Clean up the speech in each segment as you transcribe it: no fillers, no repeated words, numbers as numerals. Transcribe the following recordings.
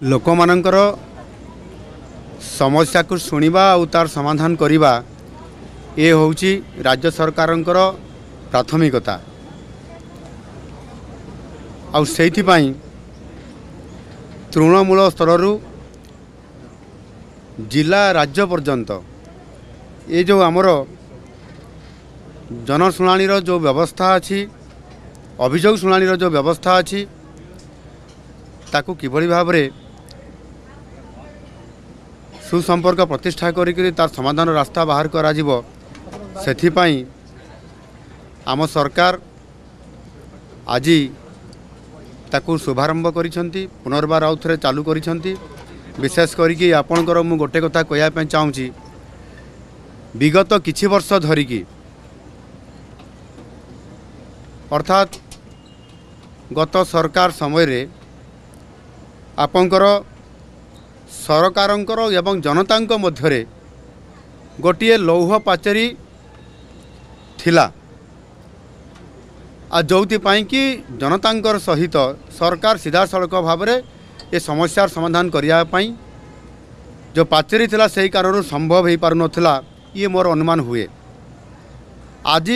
ଲୋକମାନଙ୍କର ସମସ୍ୟାକୁ ଶୁଣିବା ଆଉ ତାର ସମାଧାନ କରିବା ଏ ହେଉଛି ରାଜ୍ୟ ସରକାରଙ୍କର ପ୍ରାଥମିକତା। ଆଉ ସେଇଥିପାଇଁ ତୃଣମୂଳ ସ୍ତରରୁ ଜିଲ୍ଲା ରାଜ୍ୟ ପର୍ଯ୍ୟନ୍ତ ଏ ଯେଉଁ ଆମର ଜନଶୁଣାଣିର ଯେଉଁ ବ୍ୟବସ୍ଥା ଅଛି, ଅଭିଯୋଗ ଶୁଣାଣିର ଯେଉଁ ବ୍ୟବସ୍ଥା ଅଛି, ତାକୁ କିଭଳି ଭାବରେ सुसंपर्क प्रतिष्ठा करिकरी तार समाधान रास्ता बाहर कराजिबो सेथिपाई आम सरकार आज ताकू शुभारंभ करिसंती, पुनर्बार आउ थे चालू करिसंती। विशेष करिकि आपणकर मु गोटे कथा कहया पे चाहूँगी, विगत किछि वर्ष धरिकी अर्थात गत सरकार समय रे आपणकर सरकारंकर एवं जनतांक मध्यरे गोटे लौह पाचेरी थिला आ जोथिपाई कि जनतांकर सहित सरकार सीधा सड़क भाव में ये समस्यार समाधान करने जो पाचेरी थिला सही कारण संभव हो पार नथिला, ये मोर अनुमान हुए। आज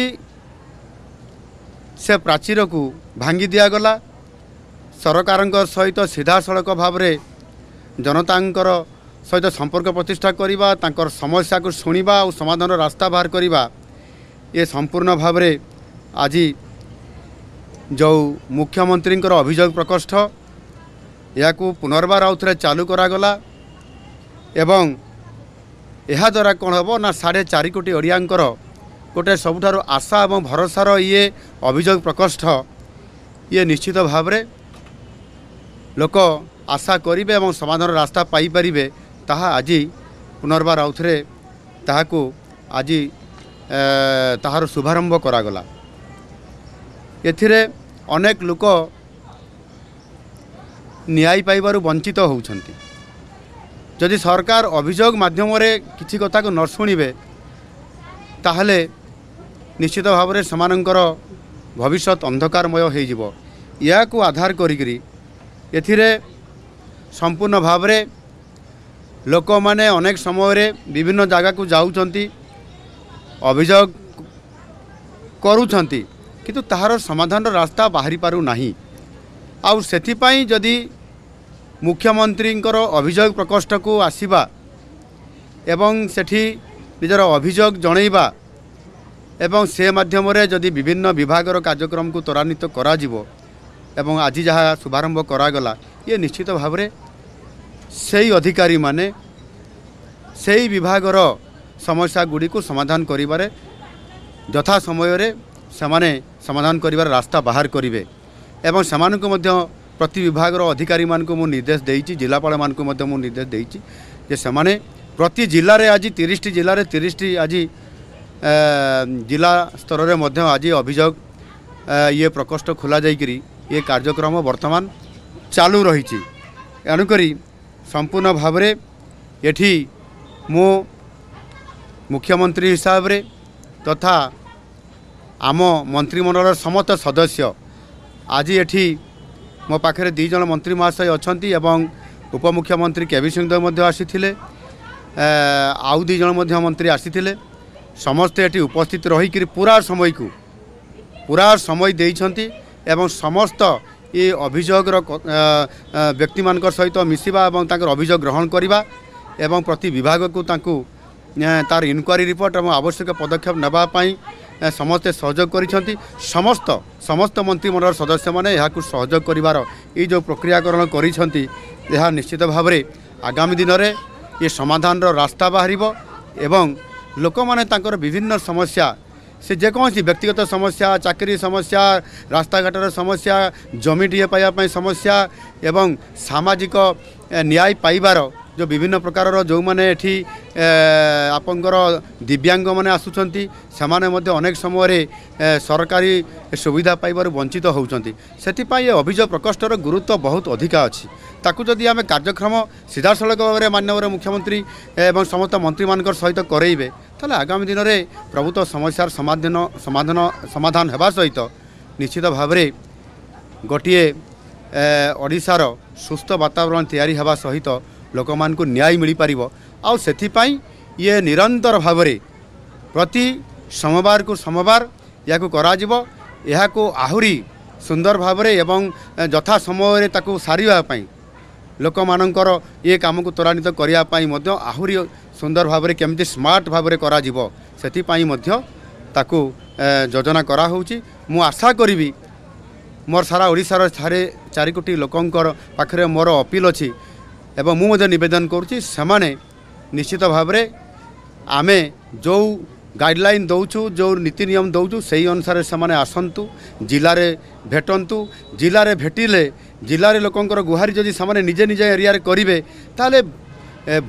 से प्राचीर को भांगी दिगला, सरकार सहित सीधा सड़क भाव में जनतांकर सहित संपर्क प्रतिष्ठा करिबा, तांकर समस्या को शुणा और समाधान रास्ता बाहर करिबा, ये संपूर्ण भाव में आज जो मुख्यमंत्री अभियोग प्रकोष्ठ या पुनर्बार आउ थे चालू करागला एवं यह द्वारा कौन हम ना 4.5 कोटी ओडियांकर गोटे सबुठार आशा और भरोसार ये अभियोग प्रकोष्ठ ये निश्चित भाव में लोक आशा करिबे एवं समाधान रास्ता पाई परिबे, ताहा आज पुनर्बार आउ थे ताहाकू आज ताहार शुभारंभ करागला। एथिरे अनेक लोक न्याय पाइबारु वंचित होउछंती। जदि सरकार अभियोग माध्यम रे किछि कथा को न शुणिबे ताहले निश्चित भाव में समानंकर भविष्यत अंधकारमय हो जिवो। या को आधार करिकरी एथिरे संपूर्ण भाव में लोक माने अनेक समय रे विभिन्न जगह को जाउछंती, अभियोग करूछंती, किंतु ताहार समाधान रास्ता बाहरी पारु नाही। आउ सेथिपाई जदि मुख्यमंत्रींकर अभियोग प्रकोष्ठ को आसीबा एवं सेठी निजर अभियोग जणैबा एवं से माध्यम रे जदि विभिन्न विभागर कार्यक्रम को त्वरान्वित करा जिवो एवं आज जहाँ शुभारंभ करागला, ये निश्चित भाव में सही अधिकारी माने सही विभागर समस्या गुड़ी को समाधान करिबारे यथा समय रे समाने समाधान करिबार रास्ता बाहर करिवे एवं समानक मध्य प्रति विभागर अधिकारी मान को मु निर्देश देइछि, जिलापाल मान को मध्य मु निर्देश देइछि जे समाने प्रति जिल्ला रे आज 30 जिल्ला रे 30 आज जिला स्तर रे मध्य आज अभियोग ये प्रकोष्ठ खोला जाइकरी ये कार्यक्रम वर्तमान चालू रही। एणुकरी संपूर्ण भाव में एठी मो मुख्यमंत्री हिसाब रे तथा आम मंत्रिमंडल समस्त सदस्य आज एठी मो पाखे 2 जन मंत्री महाशय अच्छी एवं उपमुख्यमंत्री केवी सिंहदेव मध्य आसीथिले, आउ 2 जन मध्य मंत्री आसीथिले। समस्ते एठी उपस्थित रही पूरा समय देइछंती एवं समस्त ये अभियोगर व्यक्ति मान सहित मिसिबा एवं तांकर अभियोग ग्रहण करिबा एवं प्रति विभाग को तांकू तार इनक्वारी रिपोर्ट एवं आवश्यक पदक्षेप नेबा पई समस्ते सहयोग करिसंती। समस्त मंत्रिमंडल सदस्य माने याकू सहयोग करिवार ये जो प्रक्रियाकरण करिसंती, यह निश्चित भाव में आगामी दिन में ये समाधान रास्ता बाहरिबो एवं लोक माने तांकर विभिन्न समस्या से जेकोसी व्यक्तिगत समस्या, चाकरी समस्या, रास्ता घाटर समस्या, जमीटे पाइबा समस्या एवं सामाजिक न्याय पाइबार जो विभिन्न प्रकार जो मैंने एठी आपंकर दिव्यांग माने आसुचंती सेमाने मध्य अनेक समय रे सरकारी सुविधा पाइबार वंचित होउचंती। सेथिपाई अभियोग प्रकोष्ठर गुरुत्व बहुत अधिका अछि। ताकू जदि आमे कार्यक्रम सीधा सड़क भाव में माननीय मुख्यमंत्री एवं समस्त मंत्री मान सहित करेइबे ताले आगामी दिन में प्रभुत्व समस्यार समाधान हेबा सहित निश्चित भाव में गोटे ओडिशार ସୁସ୍ଥ ବାତାବରଣ ତିଆରି ହେବା ସହିତ ଲୋକମାନଙ୍କୁ ନ୍ୟାୟ ମିଳିପାରିବ। ଆଉ ସେଥିପାଇଁ ଇଏ ନିରନ୍ତର ଭାବରେ ପ୍ରତି ସୋମବାରକୁ ସୋମବାର ଏହାକୁ କରାଯିବ। ଏହାକୁ ଆହୁରି ସୁନ୍ଦର ଭାବରେ ଏବଂ ଯଥା ସମୟରେ ତାକୁ ସାରିବା ପାଇଁ ଲୋକମାନଙ୍କର ଏ କାମକୁ ତ୍ୱରାନ୍ୱିତ କରିବା ପାଇଁ ମଧ୍ୟ ଆହୁରି ସୁନ୍ଦର ଭାବରେ କେମିତି ସ୍ମାର୍ଟ ଭାବରେ କରାଯିବ ସେଥିପାଇଁ ମଧ୍ୟ ତାକୁ ଯୋଜନା କରାହେଉଛି। ମୁଁ ଆଶା କରିବି ମୋର ସାରା ଓଡ଼ିଶାର 4 କୋଟି ଲୋକଙ୍କର ପାଖରେ ମୋର ଅପିଲ୍ ଅଛି ଏବଂ ମୁଁ ମଧ୍ୟ ନିବେଦନ କରୁଛି ସେମାନେ ନିଶ୍ଚିତ ଭାବରେ ଆମେ ଯେଉଁ ଗାଇଡ଼ଲାଇନ୍ ଦେଉଛୁ ଯେଉଁ ନୀତି ନିୟମ ଦେଉଛୁ ସେହି ଅନୁସାରେ ସେମାନେ ଆସନ୍ତୁ, ଜିଲ୍ଲାରେ ଭେଟନ୍ତୁ। ଜିଲ୍ଲାରେ ଭେଟିଲେ ଜିଲ୍ଲାରେ ଲୋକଙ୍କର ଗୁହାରି ଯଦି ସେମାନେ ନିଜେ ନିଜ ଏରିଆରେ କରିବେ ତାହେଲେ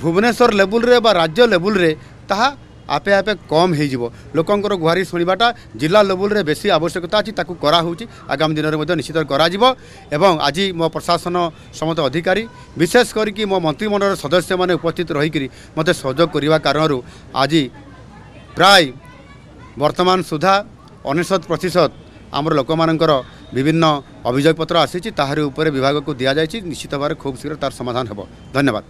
ଭୁବନେଶ୍ୱର ଲେବୁଲ୍ରେ ବା ରାଜ୍ୟ ଲେବୁଲ୍ରେ ତାହା ଆପେ ଆପେ କମ୍ ହେଇଯିବ। ଲୋକଙ୍କର ଗୁହାରି ଶୁଣିବାଟା ଜିଲ୍ଲା ଲେବୁଲ୍ରେ ବେଶୀ ଆବଶ୍ୟକତା ଅଛି, ତାକୁ କରାହେଉଛି। ଆଗାମୀ ଦିନରେ ମଧ୍ୟ ନିଶ୍ଚିତ କରାଯିବ। ଏବଂ ଆଜି ମୋ ପ୍ରଶାସନ ସମସ୍ତ ଅଧିକାରୀ ବିଶେଷ କରିକି ମୋ ମନ୍ତ୍ରିମଣ୍ଡଳର ସଦସ୍ୟମାନେ ଉପସ୍ଥିତ ରହିକରି ମୋତେ ସହଯୋଗ କରିବା କାରଣରୁ ଆଜି ପ୍ରାୟ ବର୍ତ୍ତମାନ ସୁଦ୍ଧା 99% ଆମର ଲୋକମାନଙ୍କର ବିଭିନ୍ନ ଅଭିଯୋଗପତ୍ର ଆସିଛି, ତାହାରି ଉପରେ ବିଭାଗକୁ ଦିଆଯାଇଛି। ନିଶ୍ଚିତ ଭାବରେ ଖୁବ୍ ଶୀଘ୍ର ତାର ସମାଧାନ ହେବ। ଧନ୍ୟବାଦ।